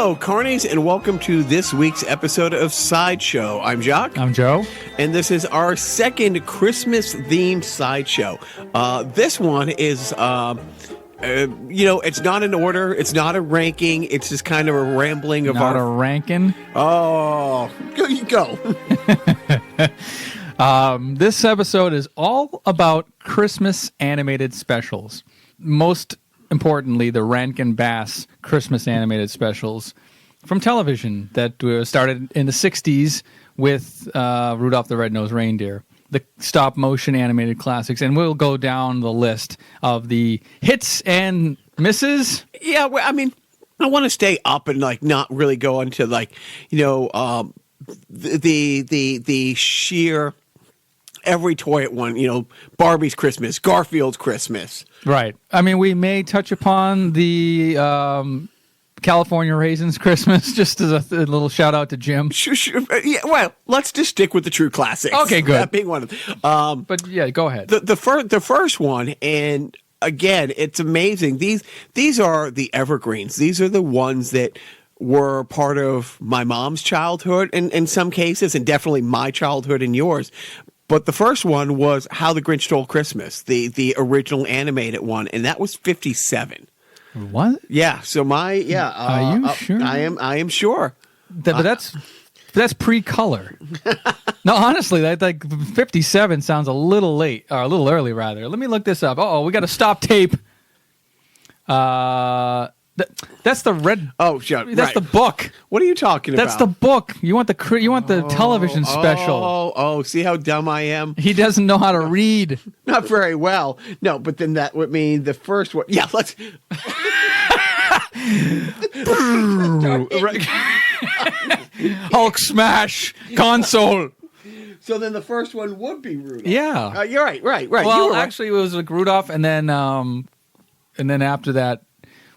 Hello, Carnies, and welcome to this week's episode of Sideshow. I'm Jacques. I'm Joe. And this is our second Christmas-themed Sideshow. This one is, it's not an order. It's not a ranking. It's just kind of a rambling of Not a Rankin. Oh, go. This episode is all about Christmas animated specials. Most importantly, the Rankin Bass Christmas animated specials from television that started in the 60s with Rudolph the Red-Nosed Reindeer, the stop-motion animated classics, and we'll go down the list of the hits and misses. Yeah, well, I mean, I want to stay up and not really go into the sheer every toy at one, Barbie's Christmas, Garfield's Christmas. Right. I mean, we may touch upon the California Raisins Christmas, just as a little shout out to Jim. Sure. Yeah, well, let's just stick with the true classics. Okay, good. That being one of them. But yeah, go ahead. The first one, and again, it's amazing. These are the evergreens. These are the ones that were part of my mom's childhood, and in some cases, and definitely my childhood and yours. But the first one was How the Grinch Stole Christmas, the original animated one, and that was 1957. What? Yeah. So are you sure? I am sure. But that's pre-color. No, honestly, that 57 sounds a little late, or a little early rather. Let me look this up. We got to stop tape. That's the red. Oh, shut. That's right. the book. What are you talking about? That's the book. You want the television special. Oh, see how dumb I am? He doesn't know how to read. Not very well. No, but then that would mean the first one. Yeah, let's. Hulk smash console. So then the first one would be Rudolph. Yeah. You're right. Well, actually, it was like Rudolph, and then after that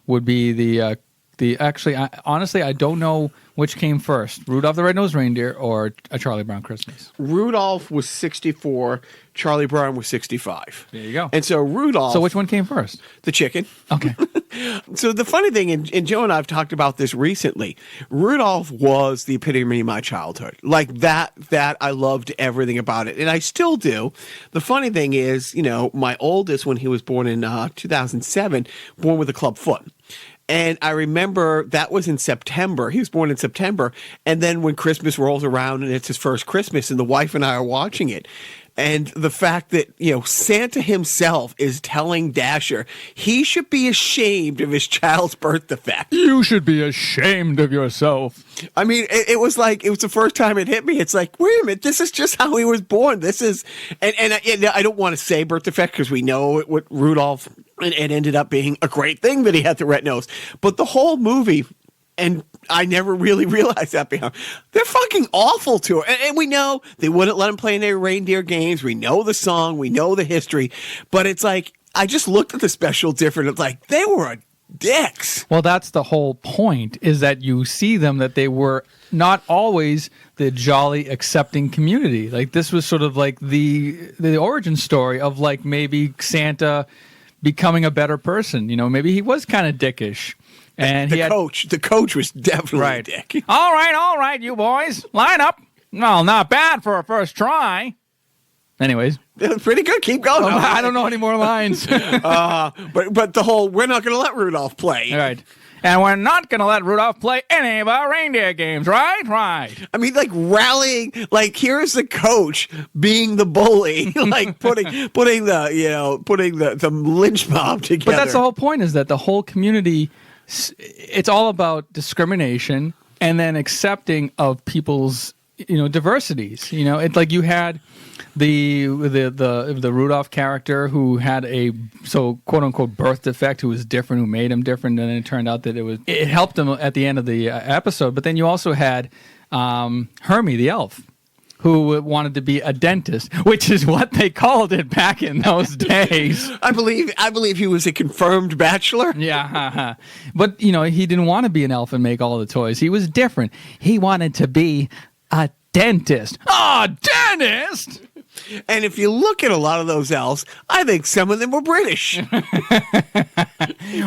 would be the actually, honestly, I don't know which came first, Rudolph the Red-Nosed Reindeer or A Charlie Brown Christmas. Rudolph was 64, Charlie Brown was 65. There you go. And so Rudolph. So which one came first? The chicken. Okay. So the funny thing, and Joe and I have talked about this recently, Rudolph was the epitome of my childhood. Like that I loved everything about it, and I still do. The funny thing is, my oldest, when he was born in 2007, born with a club foot. And I remember that was in September. He was born in September. And then when Christmas rolls around and it's his first Christmas and the wife and I are watching it, and the fact that, Santa himself is telling Dasher he should be ashamed of his child's birth defect. You should be ashamed of yourself. I mean, it was the first time it hit me. It's like, wait a minute, this is just how he was born. This is, and I don't want to say birth defect because we know it with Rudolph, it ended up being a great thing that he had the red nose. But the whole movie, and I never really realized that behind. They're fucking awful to her. And we know they wouldn't let him play in their reindeer games. We know the song. We know the history. But it's like, I just looked at the special different. It's like, they were dicks. Well, that's the whole point, is that you see them, that they were not always the jolly, accepting community. Like, this was sort of like the origin story of maybe Santa becoming a better person. Maybe he was kind of dickish. And the coach was definitely right. a dick. All right, you boys, line up. Well, not bad for a first try. Anyways, pretty good. Keep going. I don't know any more lines. But the whole, we're not going to let Rudolph play. All right. And we're not going to let Rudolph play any of our reindeer games, right? Right. I mean, rallying, here's the coach being the bully, putting the lynch mob together. But that's the whole point, is that the whole community, it's all about discrimination and then accepting of people's, diversities. It's like you had the Rudolph character who had a quote unquote birth defect, who was different, who made him different, and then it turned out that it helped him at the end of the episode. But then you also had Hermie the elf, who wanted to be a dentist, which is what they called it back in those days. I believe he was a confirmed bachelor. Yeah, but he didn't want to be an elf and make all the toys. He was different. He wanted to be a dentist. Oh, dentist! And if you look at a lot of those elves, I think some of them were British.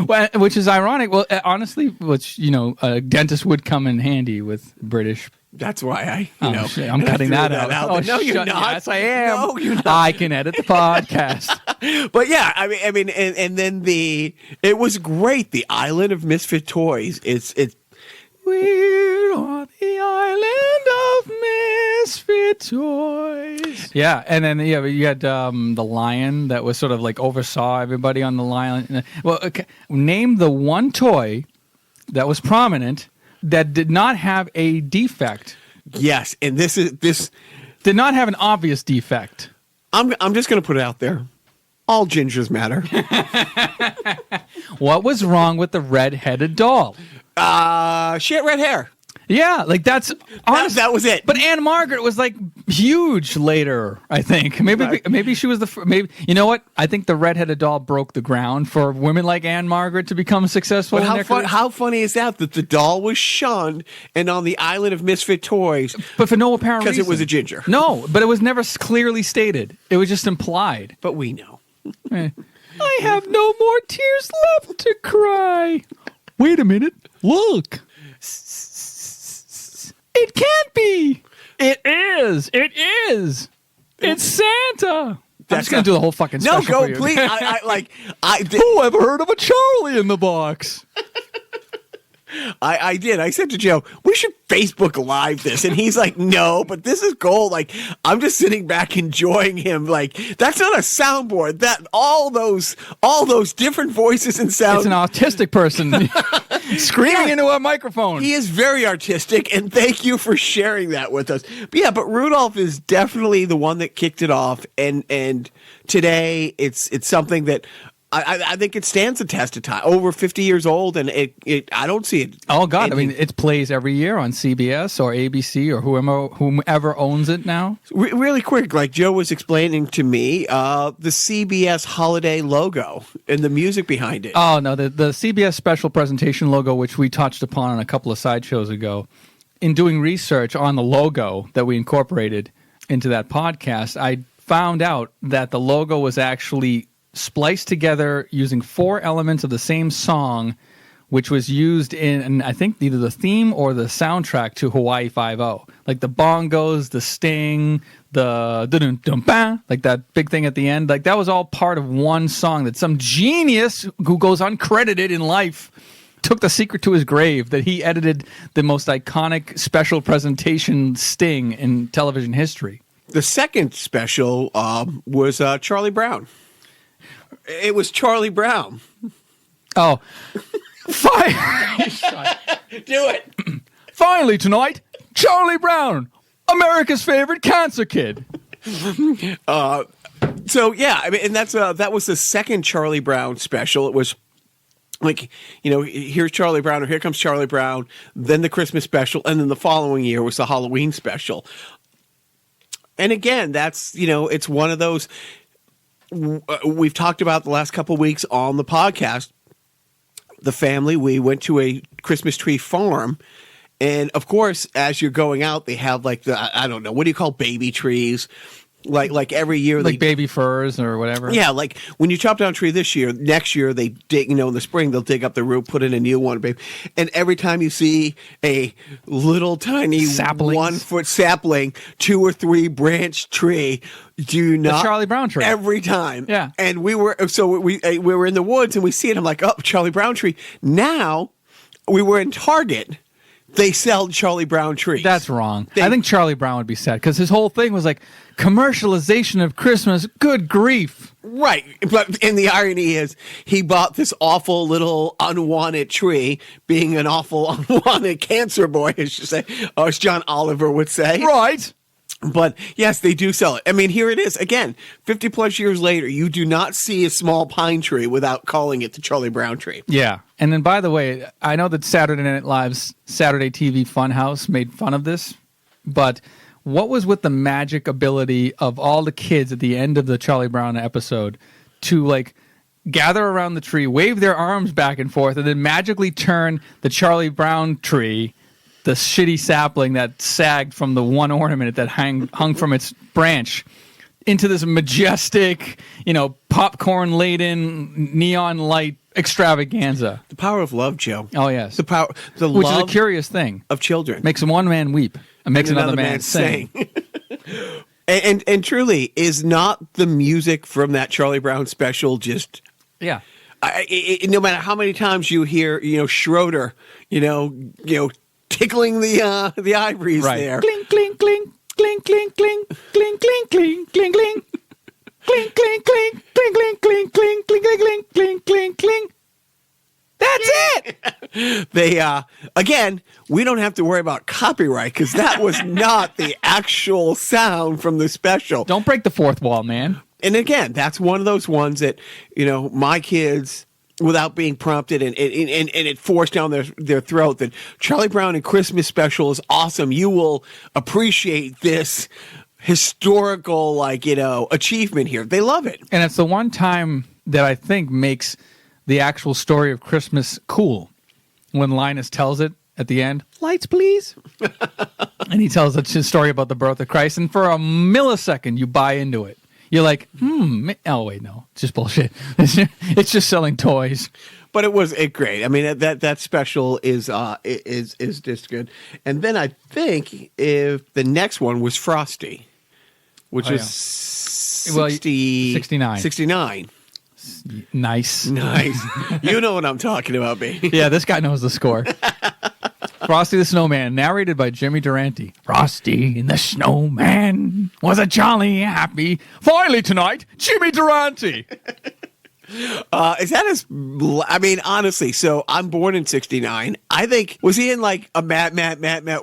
Well, which is ironic. Well, honestly, which a dentist would come in handy with British. That's why shit, I'm cutting that out. Oh, no, you're not. Yes, I am. No, you're not. I can edit the podcast. But yeah, I mean, and then it was great. The Island of Misfit Toys. It's We're on the island of misfit toys. Yeah, and then you had the lion that was sort of like oversaw everybody on the lion. Well, okay. Name the one toy that was prominent that did not have a defect. Yes, and this Did not have an obvious defect. I'm just going to put it out there. All gingers matter. What was wrong with the red-headed doll? She had red hair. Yeah, like that was it. But Anne Margaret was like huge later, I think. Maybe she was maybe you know what? I think the redheaded doll broke the ground for women like Anne Margaret to become successful. But how funny is that the doll was shunned and on the Island of Misfit Toys, but for no apparent reason. because it was a ginger. No, but it was never clearly stated. It was just implied. But we know. I have no more tears left to cry. Wait a minute. Look. It can't be. It is. It is. It's Santa. I'm just going to do the whole fucking special. No, go, for you. please. Who ever heard of a Charlie in the box? I did. I said to Joe, we should Facebook Live this. And he's like, no, but this is gold. Like, I'm just sitting back enjoying him. Like, that's not a soundboard. That all those different voices and sounds. It's an autistic person screaming into a microphone. He is very artistic, and thank you for sharing that with us. But Rudolph is definitely the one that kicked it off. And today it's something that I think it stands the test of time. Over 50 years old, and I don't see it. Oh God! I mean, it plays every year on CBS or ABC or whomever owns it now. Really quick, like Joe was explaining to me, the CBS holiday logo and the music behind it. Oh no, the CBS special presentation logo, which we touched upon a couple of sideshows ago. In doing research on the logo that we incorporated into that podcast, I found out that the logo was actually spliced together using 4 elements of the same song, which was used in, I think, either the theme or the soundtrack to Hawaii Five-0. Like the bongos, the sting, the dun-dun-dun-bah, like that big thing at the end. Like that was all part of one song that some genius who goes uncredited in life took the secret to his grave, that he edited the most iconic special presentation sting in television history. The second special was Charlie Brown. It was Charlie Brown. Oh. Do it. Finally tonight, Charlie Brown, America's favorite cancer kid. So yeah, I mean, and that was the second Charlie Brown special. It was like, here's Charlie Brown, or here comes Charlie Brown, then the Christmas special, and then the following year was the Halloween special. And again, that's, it's one of those we've talked about the last couple of weeks on the podcast. The family, we went to a Christmas tree farm, and of course, as you're going out, they have like I don't know, what do you call baby trees? Like every year, like baby firs or whatever. Yeah, like when you chop down a tree this year, next year they dig. In the spring they'll dig up the root, put in a new one, baby. And every time you see a little tiny 1-foot sapling, 2 or 3 branch tree, do not the Charlie Brown tree every time. Yeah, and we were in the woods and we see it. I'm like, oh, Charlie Brown tree. Now we were in Target. They sell Charlie Brown trees. That's wrong. I think Charlie Brown would be sad because his whole thing was like commercialization of Christmas. Good grief. Right. And the irony is he bought this awful little unwanted tree, being an awful unwanted cancer boy, I should say, or as John Oliver would say. Right. But yes, they do sell it. I mean, here it is again, 50 plus years later. You do not see a small pine tree without calling it the Charlie Brown tree. Yeah. And then, by the way, I know that Saturday Night Live's Saturday TV Funhouse made fun of this, but what was with the magic ability of all the kids at the end of the Charlie Brown episode to like gather around the tree, wave their arms back and forth, and then magically turn the Charlie Brown tree, the shitty sapling that sagged from the one ornament that hung from its branch, into this majestic, popcorn laden neon light extravaganza. The power of love, Joe. Oh yes, The power, the which love is a curious thing. of children. Makes one man weep and makes another man sing. and truly, is not the music from that Charlie Brown special just? Yeah. No matter how many times you hear, Schroeder, tickling the ivories Right. there. Cling, cling, cling, cling, cling, cling, cling, cling, cling, cling, cling. Cling, cling, cling, cling, cling, cling, cling, cling, cling, cling, cling, cling. That's it. They again, we don't have to worry about copyright because that was not the actual sound from the special. Don't break the fourth wall, man. And again, that's one of those ones that, my kids, without being prompted and it forced down their throat that Charlie Brown and Christmas special is awesome. You will appreciate this historical, achievement here. They love it. And it's the one time that I think makes the actual story of Christmas cool. When Linus tells it at the end, lights please. And he tells a story about the birth of Christ. And for a millisecond, you buy into it. You're like, oh wait, no, it's just bullshit. It's just selling toys. But it was great. I mean, that special is just good. And then I think if the next one was Frosty, which was 69. 69. Nice. You know what I'm talking about, baby. Yeah, this guy knows the score. Frosty the Snowman, narrated by Jimmy Durante. Frosty the Snowman was a jolly happy. Finally tonight, Jimmy Durante. Is that his? I mean, honestly. So I'm born in '69. I think was he in like a Mad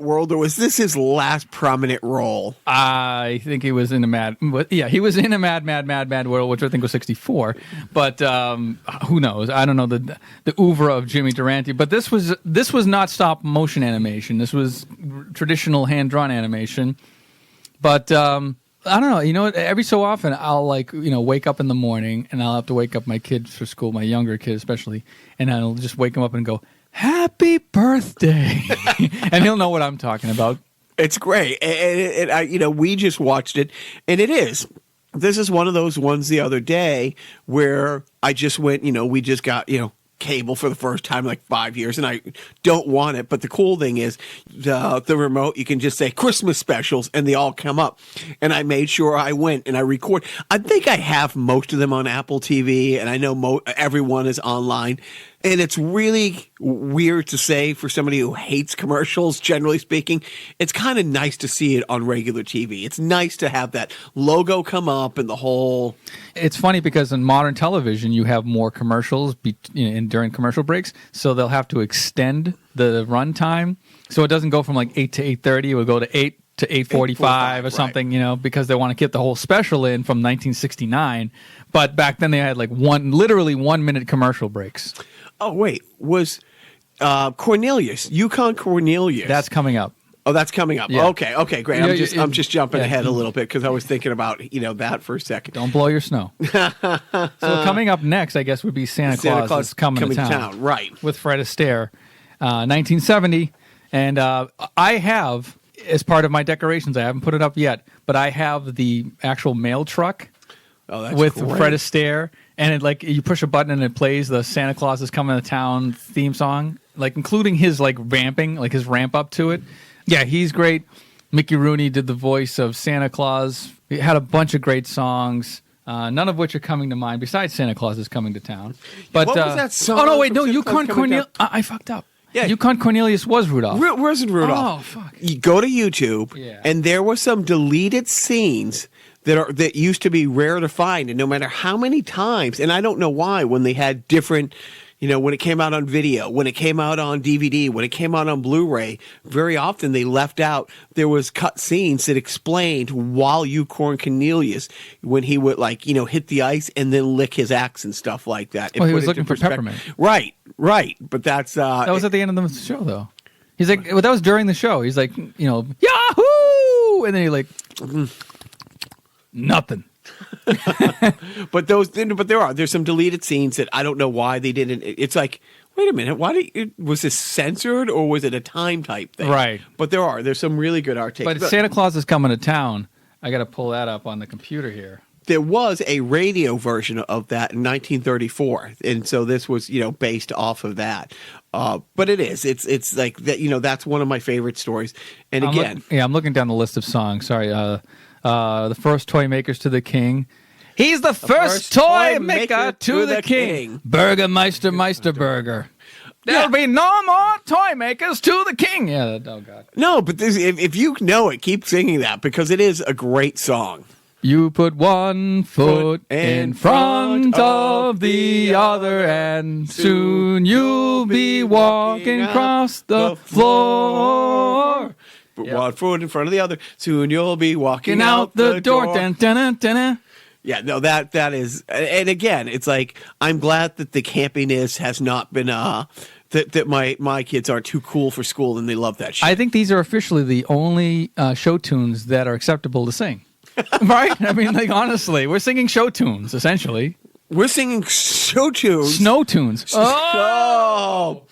world, or was this his last prominent role? I think he was in a Mad. Yeah, he was in a Mad world, which I think was '64. But who knows? I don't know the oeuvre of Jimmy Durante. But this was not stop motion animation. This was traditional hand drawn animation. But I don't know. You know what? Every so often, I'll wake up in the morning, and I'll have to wake up my kids for school, my younger kid especially, and I'll just wake him up and go, "Happy birthday," and he'll know what I'm talking about. It's great, and we just watched it, and it is. This is one of those ones the other day where I just went. We just got cable for the first time in like 5 years, and I don't want it. But the cool thing is the remote, you can just say Christmas specials and they all come up. And I made sure I went and I record. I think I have most of them on Apple TV, and I know everyone is online. And it's really weird to say for somebody who hates commercials, generally speaking. It's kind of nice to see it on regular TV. It's nice to have that logo come up and the whole... It's funny because in modern television, you have more commercials during commercial breaks, so they'll have to extend the runtime. So it doesn't go from like 8 to 8:30. It would go to 8 to 8:45 or something, right. Because they want to get the whole special in from 1969. But back then they had like literally 1 minute commercial breaks. Oh, wait. Was Cornelius, Yukon Cornelius? That's coming up. Oh, that's coming up. Yeah. Okay, great. I'm just jumping ahead a little bit because I was thinking about that for a second. Don't blow your snow. So coming up next, I guess, would be Santa Claus is coming to town. Right. With Fred Astaire, 1970. And I have, as part of my decorations, I haven't put it up yet, but I have the actual mail truck with great. Fred Astaire. And it you push a button and it plays the Santa Claus is coming to town theme song, including his vamping, his ramp up to it. Yeah, he's great. Mickey Rooney did the voice of Santa Claus. He had a bunch of great songs, none of which are coming to mind besides Santa Claus is coming to town. But what was that song? Oh no, wait, no, Yukon Cornelius. I fucked up. Yeah, Yukon Cornelius was Rudolph. Where's Rudolph? Oh fuck! You go to YouTube, and there were some deleted scenes that used to be rare to find, and no matter how many times, and I don't know why, when they had different, when it came out on video, when it came out on DVD, when it came out on Blu-ray, very often they left out, there was cut scenes that explained while Yukon Cornelius, when he would hit the ice and then lick his axe and stuff like that. Oh, he was looking for peppermint. Right. But that's... that was at the end of the show, though. He's like, that was during the show. He's like, Yahoo! And then he nothing. But there's some deleted scenes that I don't know why they didn't. It's like, wait a minute, was this censored or was it a time type thing? Right. But there's some really good art takes. But Santa Claus is coming to town. I got to pull that up on the computer here. There was a radio version of that in 1934, and so this was, based off of that. But it's like that. That's one of my favorite stories. And again, I'm looking down the list of songs. Sorry, the first toy makers to the king. He's the first toy maker to the king. Burgermeister Meisterburger. There'll be no more toy makers to the king. Yeah. Oh God. No, but if you know it, keep singing that because it is a great song. You put one foot in front of the other, and soon you'll be walking across the floor. Put one foot in front of the other, soon you'll be walking out the door. Dun, dun, dun, dun, dun. Yeah, no, that is, and again, it's like I'm glad that the campiness has not been that my kids aren't too cool for school and they love that shit. I think these are officially the only show tunes that are acceptable to sing. Right? I mean, like, honestly, we're singing show tunes, essentially. We're singing show tunes. Snow tunes. Oh!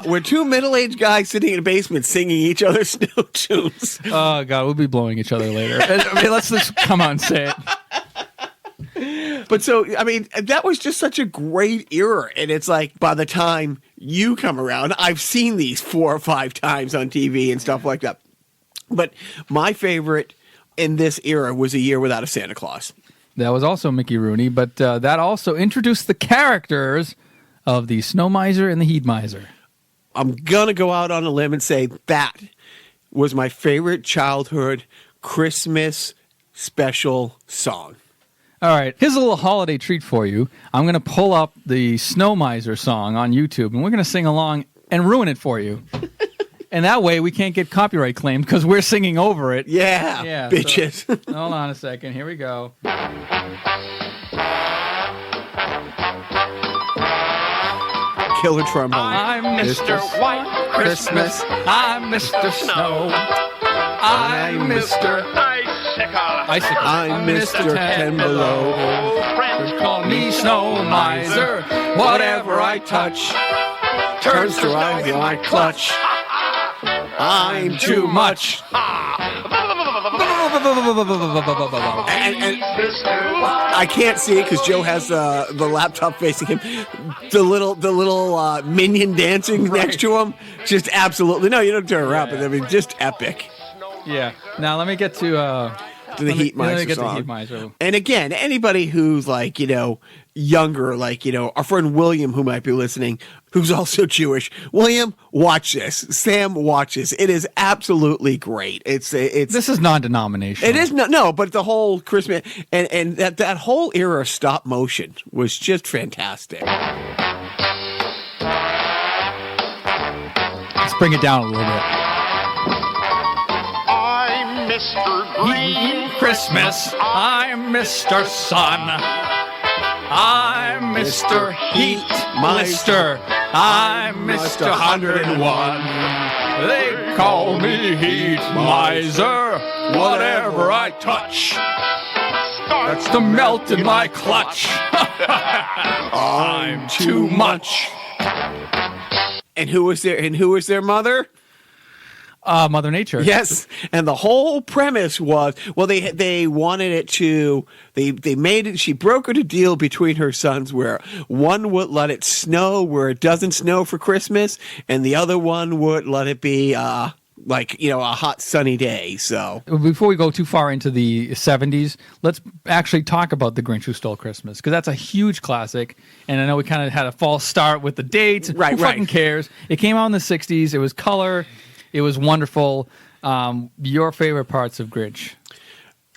We're two middle-aged guys sitting in a basement singing each other's snow tunes. Oh, God, we'll be blowing each other later. I mean, let's just come out and say it. But so, I mean, that was just such a great era. And it's like, by the time you come around, I've seen these 4 or 5 times on TV and stuff like that. But my favorite in this era was A Year Without a Santa Claus. That was also Mickey Rooney, but that also introduced the characters of the Snow Miser and the Heat Miser. I'm going to go out on a limb and say that was my favorite childhood Christmas special song. All right, here's a little holiday treat for you. I'm going to pull up the Snow Miser song on YouTube, and we're going to sing along and ruin it for you. And that way we can't get copyright claimed because we're singing over it. Yeah, bitches. So, hold on a second. Here we go. Killer trombone. I'm Mr. White Christmas. I'm Mr. Snow. I'm Mr. Icicle. I'm Mr. Ten Below. Friends call me Snow Miser. Whatever I touch turns to ice in my clutch. I'm too much. And I can't see it because Joe has the laptop facing him. The little minion dancing next to him. Just absolutely. No, you don't turn around, but I mean, just epic. Yeah. Now let me get to the Heat Miser song. And again, anybody who's like, younger, like, our friend William who might be listening, who's also Jewish. William, watch this. Sam, watch this. It is absolutely great. It's This is non-denominational. It is no, but the whole Christmas and that whole era of stop motion was just fantastic. Let's bring it down a little bit. I'm Mr. Green Christmas. I'm Mr. Sun. I'm Mr. Heat Mister. I'm Mr. 101. They call me Heat Miser. Whatever I touch starts to melt in my clutch. I'm too much. And who was their mother? Mother Nature. Yes, and the whole premise was, well, they wanted it to, they made it, she brokered a deal between her sons where one would let it snow where it doesn't snow for Christmas, and the other one would let it be a hot sunny day. So before we go too far into the 70s, let's actually talk about The Grinch Who Stole Christmas, because that's a huge classic, and I know we kind of had a false start with the dates. Right, Who fucking cares? It came out in the 60s. It was color. It was wonderful. Your favorite parts of Grinch?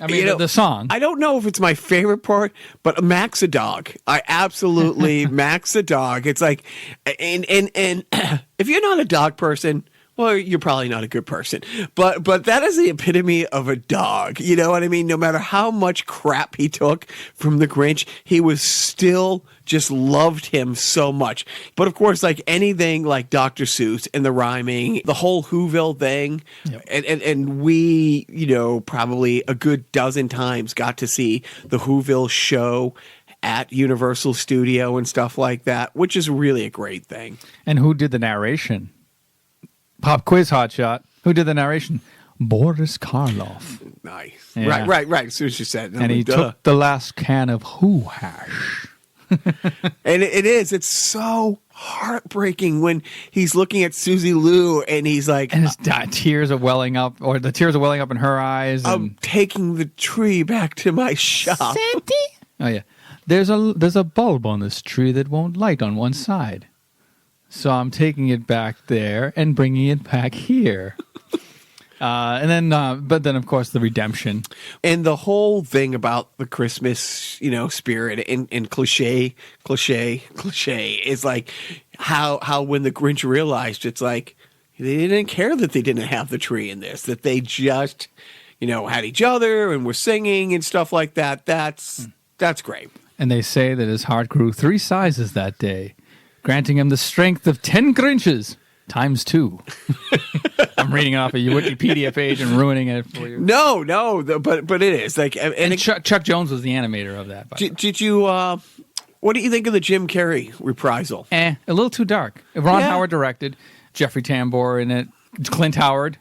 I mean, the song. I don't know if it's my favorite part, but Max a dog. I absolutely Max a dog. It's like, and if you're not a dog person, well, you're probably not a good person. But that is the epitome of a dog. You know what I mean? No matter how much crap he took from the Grinch, he was still just loved him so much. But of course, like anything like Dr. Seuss and the rhyming, the whole Whoville thing, yep. and we, probably a good dozen times got to see the Whoville show at Universal Studio and stuff like that, which is really a great thing. And who did the narration? Pop quiz hotshot. Who did the narration? Boris Karloff. Nice. Yeah. Right. As soon as you said it. And he Duh. took the last can of Who Hash. And it's so heartbreaking when he's looking at Susie Lou and he's like, And his tears are welling up, or the tears are welling up in her eyes. And, I'm taking the tree back to my shop. oh yeah, there's a bulb on this tree that won't light on one side, so I'm taking it back there and bringing it back here. And then, but then of course the redemption. And the whole thing about the Christmas, spirit and cliche is like how when the Grinch realized it's like they didn't care that they didn't have the tree in this, that they just, had each other and were singing and stuff like that. That's great. And they say that his heart grew 3 sizes that day, granting him the strength of 10 Grinches times 2. I'm reading off a Wikipedia page and ruining it for you. No, but it is like, and Chuck Jones was the animator of that. Did you? What do you think of the Jim Carrey reprisal? A little too dark. Ron Yeah. Howard directed, Jeffrey Tambor in it, Clint Howard.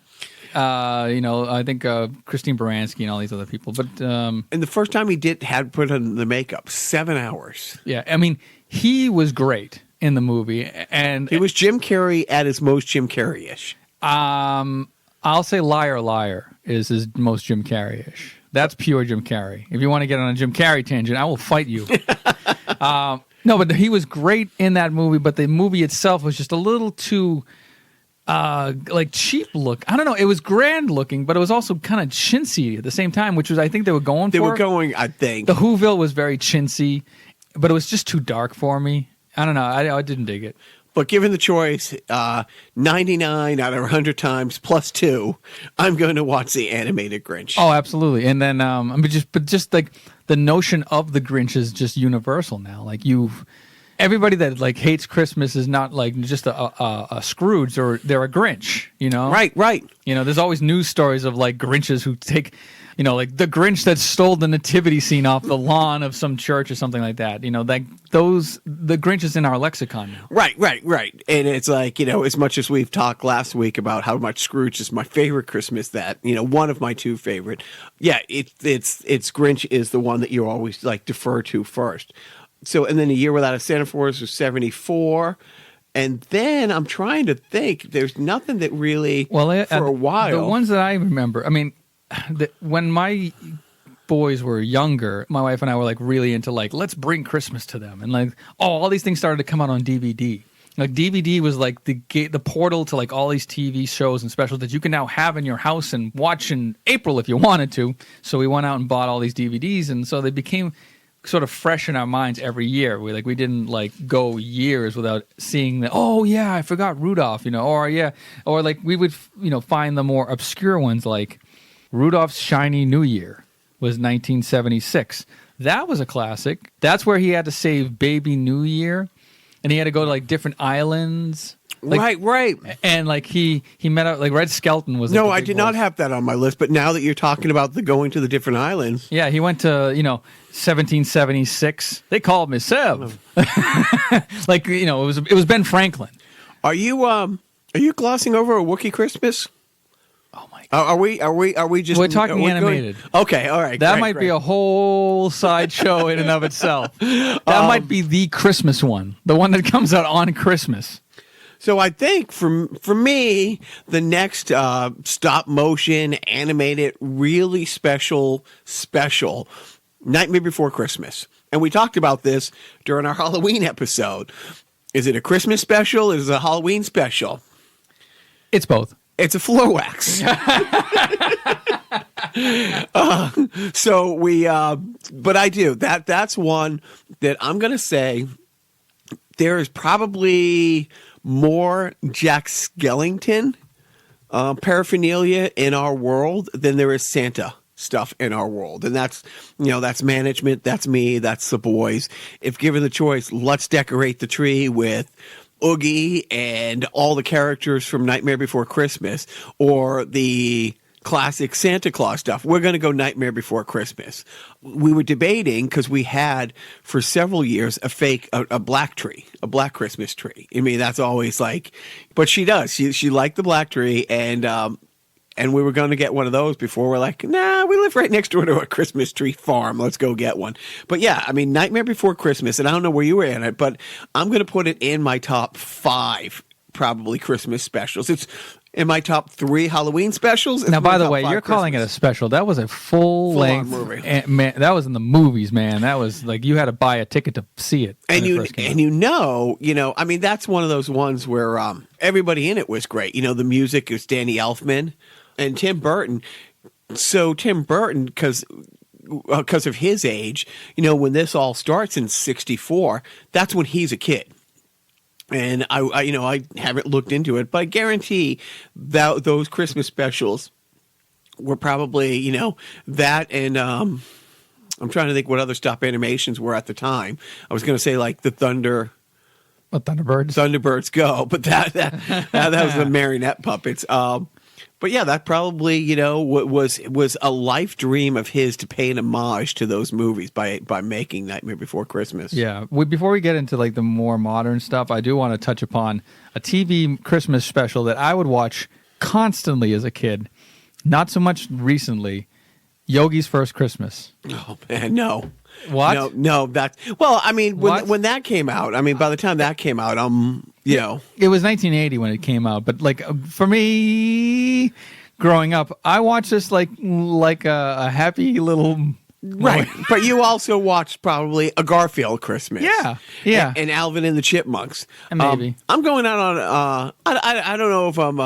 I think Christine Baranski and all these other people. But And the first time he had put on the makeup, 7 hours. yeah, I mean, he was great in the movie, and He was Jim Carrey at his most Jim Carrey-ish. I'll say Liar Liar is his most Jim Carrey-ish. That's pure Jim Carrey. If you want to get on a Jim Carrey tangent, I will fight you. No, but he was great in that movie, but the movie itself was just a little too cheap look. I don't know. It was grand looking, but it was also kind of chintzy at the same time, which was, I think they were going for. They were going, I think. The Whoville was very chintzy, but it was just too dark for me. I don't know. I didn't dig it. But given the choice, 99 out of 100 times plus 2, I'm going to watch the animated Grinch. Oh, absolutely. And then, but just like the notion of the Grinch is just universal now. Like everybody that like hates Christmas is not like just a Scrooge, or they're a Grinch. Right. There's always news stories of like Grinches who take, like the Grinch that stole the nativity scene off the lawn of some church or something like that. The Grinch is in our lexicon now. Right. And it's like, as much as we've talked last week about how much Scrooge is my favorite Christmas, that, one of my 2 favorite. Yeah, it's Grinch is the one that you always like defer to first. So, and then A Year Without a Santa Claus was 74. And then I'm trying to think, there's nothing that really, for a while. The ones that I remember, I mean, when my boys were younger, my wife and I were like really into like, let's bring Christmas to them. And like, all these things started to come out on DVD. Like DVD was like the portal to like all these TV shows and specials that you can now have in your house and watch in April if you wanted to. So we went out and bought all these DVDs, and so they became sort of fresh in our minds every year. We didn't like go years without seeing the, oh yeah, I forgot Rudolph, or like we would find the more obscure ones like Rudolph's Shiny New Year was 1976. That was a classic. That's where he had to save Baby New Year, and he had to go to like different islands. Like, right. And like he met up, like Red Skelton was. No, I did not have that on my list. But now that you're talking about the going to the different islands, yeah, he went to 1776. They called me Sev. It was Ben Franklin. Are you glossing over A Wookiee Christmas? Oh my God. Are we just? We're talking animated. Okay, all right. That might be a whole sideshow in and of itself. That might be the Christmas one, the one that comes out on Christmas. So I think for me, the next stop motion animated really special Nightmare Before Christmas, and we talked about this during our Halloween episode. Is it a Christmas special? Is it a Halloween special? It's both. It's a floor wax. So we, but I do that's one that I'm going to say there is probably more Jack Skellington paraphernalia in our world than there is Santa stuff in our world. And that's, that's management. That's me. That's the boys. If given the choice, let's decorate the tree with Oogie and all the characters from Nightmare Before Christmas, or the classic Santa Claus stuff. We're going to go Nightmare Before Christmas. We were debating because we had for several years a black tree, a black Christmas tree. I mean, that's always like, but she does. She liked the black tree, and and we were going to get one of those before. We're like, nah, we live right next door to a Christmas tree farm. Let's go get one. But yeah, I mean, Nightmare Before Christmas, and I don't know where you were in it, but I'm going to put it in my top 5 probably Christmas specials. It's in my top 3 Halloween specials. Now, by the way, you're calling it a special. That was a full-length movie. Man, that was in the movies, man. That was like you had to buy a ticket to see it. And you know, I mean, that's one of those ones where everybody in it was great. You know, the music is Danny Elfman and Tim Burton. So Tim Burton, because of his age, you know, when this all starts in '64, that's when he's a kid. And I haven't looked into it, but I guarantee that those Christmas specials were probably, you know, that and I'm trying to think what other stop animations were at the time. I was going to say like the Thunderbirds Go, but that was the marionette puppets. But yeah, that probably, you know, was a life dream of his to pay an homage to those movies by making Nightmare Before Christmas. Yeah. Before we get into like the more modern stuff, I do want to touch upon a TV Christmas special that I would watch constantly as a kid. Not so much recently. Yogi's First Christmas. Oh man, no. What? No, well, I mean, when that came out, I mean, by the time that came out, you know. It was 1980 when it came out, but like for me, growing up, I watched this like a happy little. Right, but you also watched probably a Garfield Christmas. Yeah. And Alvin and the Chipmunks. And maybe. I'm going out on, I don't know if I'm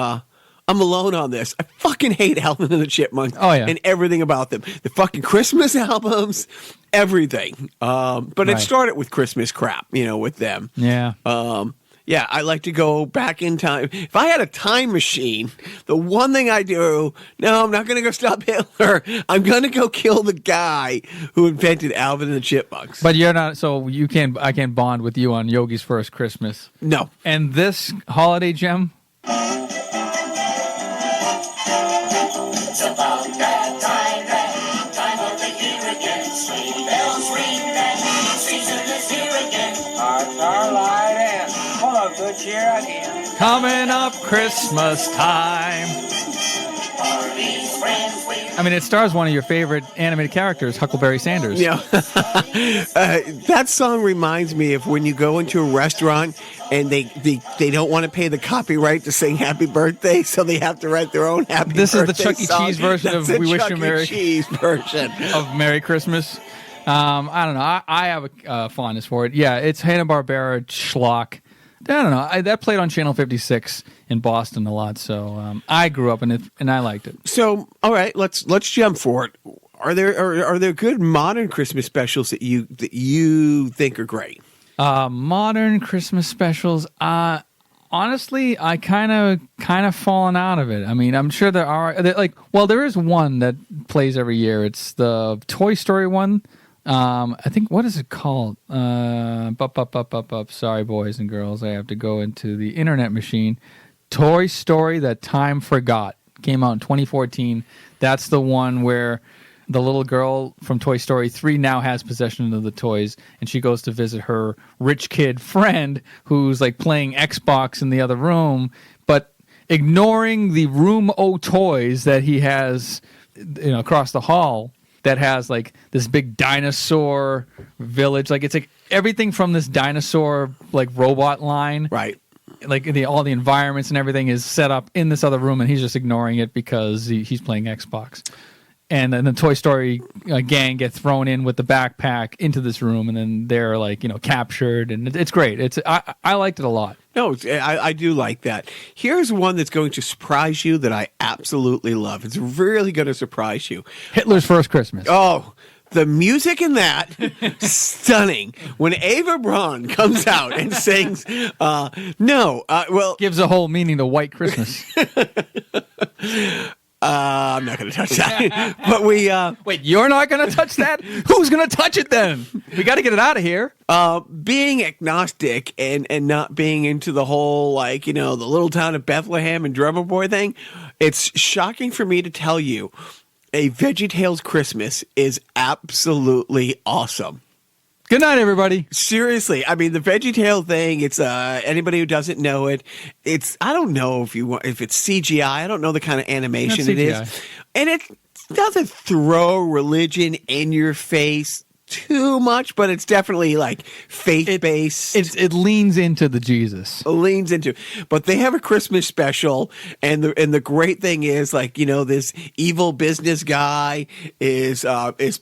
alone on this. I fucking hate Alvin and the Chipmunks. Oh, yeah. And everything about them. The fucking Christmas albums, everything. But it started with Christmas crap, you know, with them. Yeah. Yeah, I like to go back in time. If I had a time machine, the one thing I do, no, I'm not going to go stop Hitler. I'm going to go kill the guy who invented Alvin and the Chipmunks. But you're not, so I can't bond with you on Yogi's First Christmas. No. And this holiday gem? It's about that time of the year again. Sleigh bells ring and season is here again. Starlight and full of good cheer again. Coming up Christmas time. Parties, friends, I mean, it stars one of your favorite animated characters, Huckleberry Sanders. Yeah. That song reminds me of when you go into a restaurant and they don't want to pay the copyright to sing Happy Birthday, so they have to write their own Happy This Birthday is the Chuck E. song. Cheese version That's of We the Wish Chuck You E. Merry Cheese version of Merry Christmas. I don't know. I have a fondness for it. Yeah, it's Hanna-Barbera schlock. I don't know. That played on Channel 56 in Boston a lot, so I grew up in it and I liked it. So, all right, let's jump for it. Are there good modern Christmas specials that you think are great? Modern Christmas specials. Honestly, I kind of fallen out of it. I mean, I'm sure there are there is one that plays every year. It's the Toy Story one. I think, what is it called? Sorry, boys and girls, I have to go into the internet machine. Toy Story That Time Forgot came out in 2014. That's the one where the little girl from Toy Story 3 now has possession of the toys, and she goes to visit her rich kid friend who's like playing Xbox in the other room, but ignoring the room o' toys that he has, you know, across the hall. That has like this big dinosaur village, like it's like everything from this dinosaur like robot line, Right. Like all the environments and everything is set up in this other room, and he's just ignoring it because he's playing Xbox. And then the Toy Story gang get thrown in with the backpack into this room, and then they're like, you know, captured, and it's great. I liked it a lot. No, I do like that. Here's one that's going to surprise you that I absolutely love. It's really going to surprise you. Hitler's First Christmas. Oh, the music in that, stunning. When Ava Braun comes out and sings, Gives a whole meaning to White Christmas. I'm not going to touch that. But Wait, you're not going to touch that? Who's going to touch it then? We got to get it out of here. being agnostic and not being into the whole, like, you know, the little town of Bethlehem and Drummer Boy thing, it's shocking for me to tell you a VeggieTales Christmas is absolutely awesome. Good night, everybody. Seriously, I mean the VeggieTale thing. It's anybody who doesn't know it. It's I don't know if it's CGI. I don't know the kind of animation Not it CGI. is, and it doesn't throw religion in your face too much, but it's definitely like faith-based. It leans into the Jesus. Leans into, but they have a Christmas special, and the great thing is, like, you know, this evil business guy is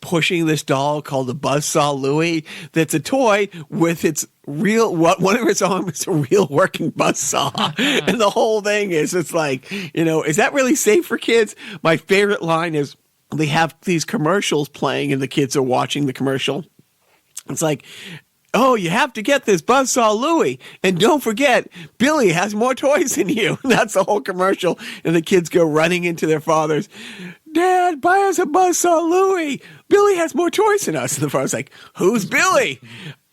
pushing this doll called the Buzzsaw Louie. That's a toy with its real one of its arms is a real working buzzsaw, and the whole thing is it's like, you know, is that really safe for kids? My favorite line is, they have these commercials playing and the kids are watching the commercial. It's like, oh, you have to get this Buzzsaw Louie. And don't forget, Billy has more toys than you. That's the whole commercial. And the kids go running into their fathers. Dad, buy us a Buzzsaw Louie. Billy has more toys than us. And the father's like, who's Billy?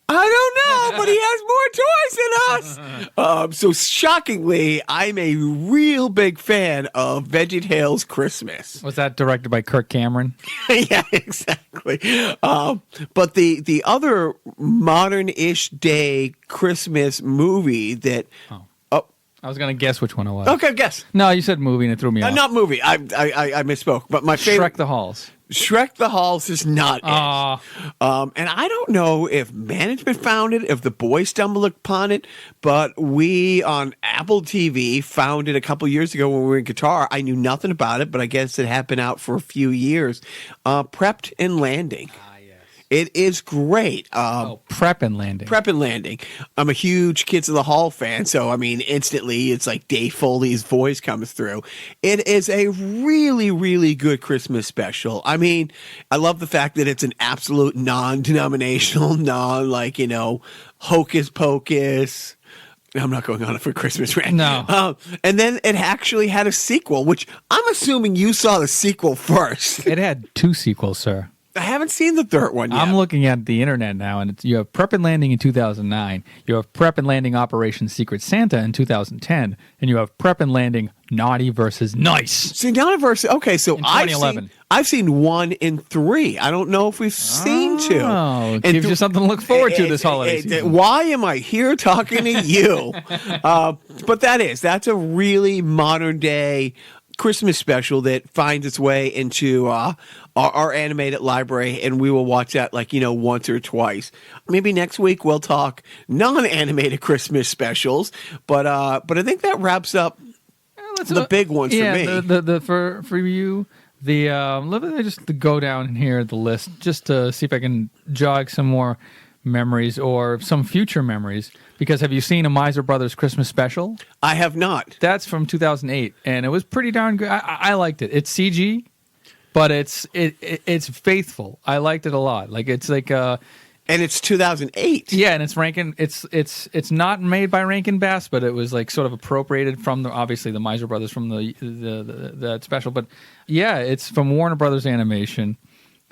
I don't know, but he has more toys than us. So shockingly, I'm a real big fan of VeggieTales Christmas. Was that directed by Kirk Cameron? Yeah, exactly. But the other modern-ish day Christmas movie that... I was going to guess which one it was. Okay, guess. No, you said movie and it threw me off. Not movie. I misspoke. But my favorite... Shrek the Halls. Shrek the Halls is not Aw. it. And I don't know if management found it, if the boys stumbled upon it, but we on Apple TV found it a couple years ago when we were in Qatar. I knew nothing about it, but I guess it had been out for a few years. Prepped and Landing. It is great. Prep and Landing. Prep and Landing. I'm a huge Kids of the Hall fan, so I mean, instantly it's like Dave Foley's voice comes through. It is a really, really good Christmas special. I mean, I love the fact that it's an absolute non-denominational, like, you know, hocus pocus. I'm not going on it for Christmas rant. No. And then it actually had a sequel, which I'm assuming you saw the sequel first. It had 2 sequels, sir. I haven't seen the third one yet. I'm looking at the internet now, and you have Prep and Landing in 2009. You have Prep and Landing Operation Secret Santa in 2010, and you have Prep and Landing Naughty versus Nice. See, Naughty versus... Okay, so In 2011. I've seen 1 and 3. I don't know if we've seen 2. Oh, gives you something to look forward to this holiday season. Why am I here talking to you? But that's a really modern day Christmas special that finds its way into our animated library, and we will watch that, like, you know, once or twice. Maybe next week we'll talk non-animated Christmas specials, but I think that wraps up the big ones for me. For you, let me just go down here the list just to see if I can jog some more memories or some future memories. Because have you seen a Miser Brothers Christmas special? I have not. That's from 2008, and it was pretty darn good. I liked it. It's CG, but it's faithful. I liked it a lot. Like, it's like and it's 2008. Yeah, and it's Rankin. It's not made by Rankin Bass, but it was like sort of appropriated from obviously the Miser Brothers from the special. But yeah, it's from Warner Brothers Animation.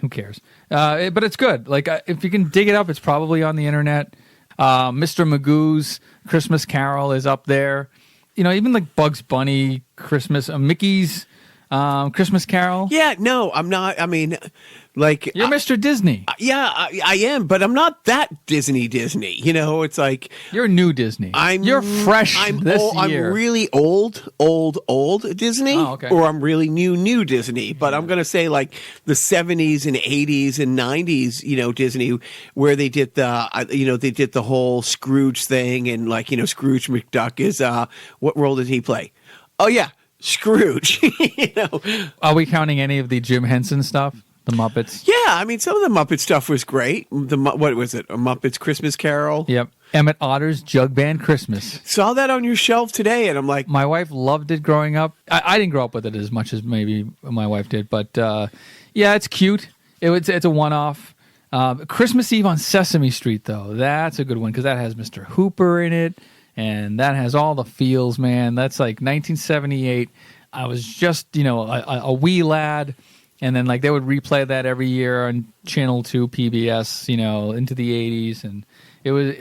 Who cares? But it's good. Like, if you can dig it up, it's probably on the internet. Mr. Magoo's Christmas Carol is up there. You know, even like Bugs Bunny Christmas, Mickey's Christmas Carol. Yeah, no, I'm not. I mean, like, you're Mr. Disney. Yeah, I am, but I'm not that Disney. You know, it's like you're new Disney. You're fresh. This year. I'm really old Disney, okay. Or I'm really new Disney. But I'm gonna say like the 70s and 80s and 90s, you know, Disney, where they did the whole Scrooge thing, and like, you know, Scrooge McDuck is what role did he play? Oh yeah, Scrooge. You know, are we counting any of the Jim Henson stuff? The Muppets. Yeah, I mean, some of the Muppet stuff was great. What was it? A Muppets Christmas Carol? Yep. Emmett Otter's Jug Band Christmas. Saw that on your shelf today, and I'm like... My wife loved it growing up. I didn't grow up with it as much as maybe my wife did, but yeah, it's cute. It's a one-off. Christmas Eve on Sesame Street, though. That's a good one, because that has Mr. Hooper in it, and that has all the feels, man. That's like 1978. I was just, you know, a wee lad... And then, like, they would replay that every year on Channel 2 PBS, you know, into the 80s. And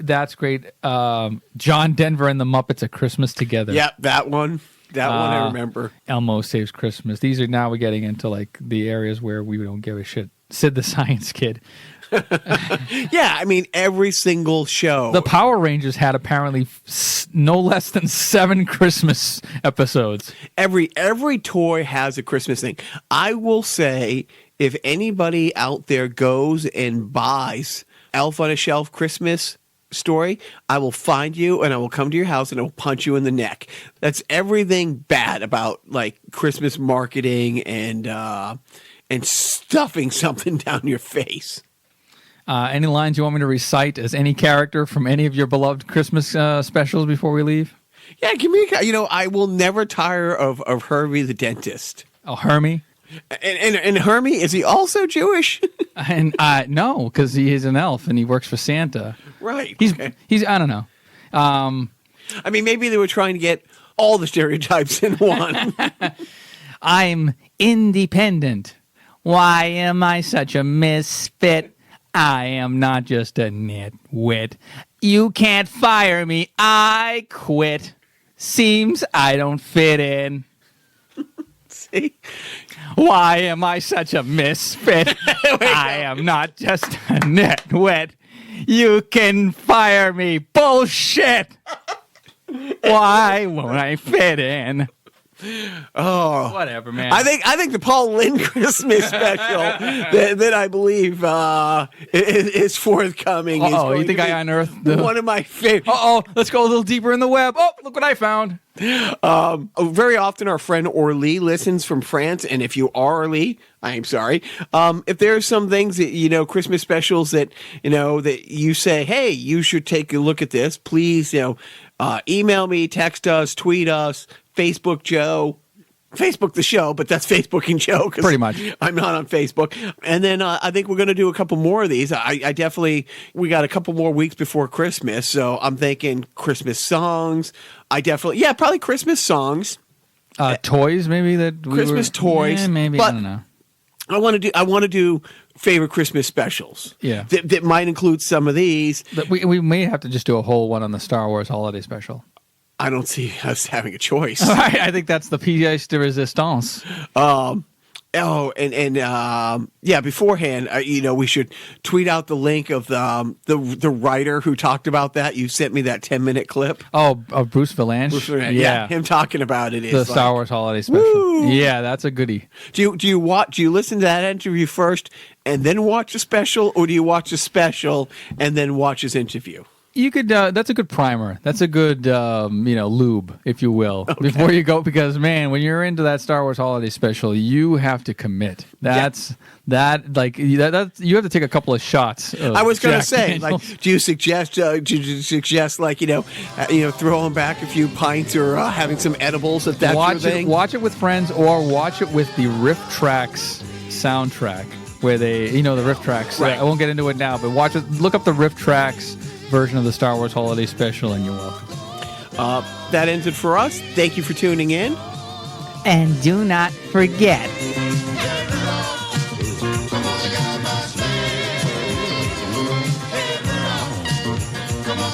that's great. John Denver and the Muppets at Christmas Together. Yeah, that one. That one I remember. Elmo Saves Christmas. We're getting into, like, the areas where we don't give a shit. Sid the Science Kid. Yeah, I mean, every single show. The Power Rangers had apparently no less than 7 Christmas episodes. Every toy has a Christmas thing. I will say, if anybody out there goes and buys Elf on a Shelf Christmas story, I will find you and I will come to your house and I will punch you in the neck. That's everything bad about like Christmas marketing and stuffing something down your face. Any lines you want me to recite as any character from any of your beloved Christmas specials before we leave? Yeah, give me. I will never tire of Herbie the dentist. Oh, Hermie? And Hermie, is he also Jewish? And no, because he is an elf and he works for Santa. Right. He's okay. I don't know. I mean, maybe they were trying to get all the stereotypes in one. I'm independent. Why am I such a misfit? I am not just a nitwit. You can't fire me. I quit. Seems I don't fit in. See? Why am I such a misfit? I am not just a nitwit. You can fire me. Bullshit. Why won't I fit in? Oh, Whatever, man. I think the Paul Lynde Christmas special that I believe is forthcoming. Uh-oh, you think I unearthed the... one of my favorite? Let's go a little deeper in the web. Oh, look what I found. Very often our friend Orly listens from France, and if you are Orly, I am sorry. If there's some things that Christmas specials that that you say, hey, you should take a look at this, please email me, text us, tweet us, Facebook Joe. Facebook the show, but that's Facebooking Joe. Pretty much. I'm not on Facebook. And then I think we're going to do a couple more of these. I definitely, we got a couple more weeks before Christmas, so I'm thinking Christmas songs. Probably Christmas songs. Toys, maybe Christmas toys. Yeah, maybe, but I don't know. I want to do favorite Christmas specials. Yeah. That might include some of these. But we may have to just do a whole one on the Star Wars holiday special. I don't see us having a choice. I think that's the pièce de résistance. Beforehand, we should tweet out the link of the writer who talked about that. You sent me that 10-minute clip. Oh, Bruce Valanche? Yeah, him talking about it. The Star Wars holiday special. Woo! Yeah, that's a goodie. Do you listen to that interview first and then watch the special, or do you watch the special and then watch his interview? You could. That's a good primer. That's a good, lube, if you will, before you go. Because man, when you're into that Star Wars holiday special, you have to commit. You have to take a couple of shots. I was going to say, Daniels. do you suggest throwing back a few pints or having some edibles if that's your thing? Watch it with friends, or watch it with the Riff Tracks soundtrack, where they, the Riff Tracks. Right. I won't get into it now, but watch it. Look up the Riff Tracks version of the Star Wars holiday special, and you're welcome. That ends it for us. Thank you for tuning in. And do not forget. Come on,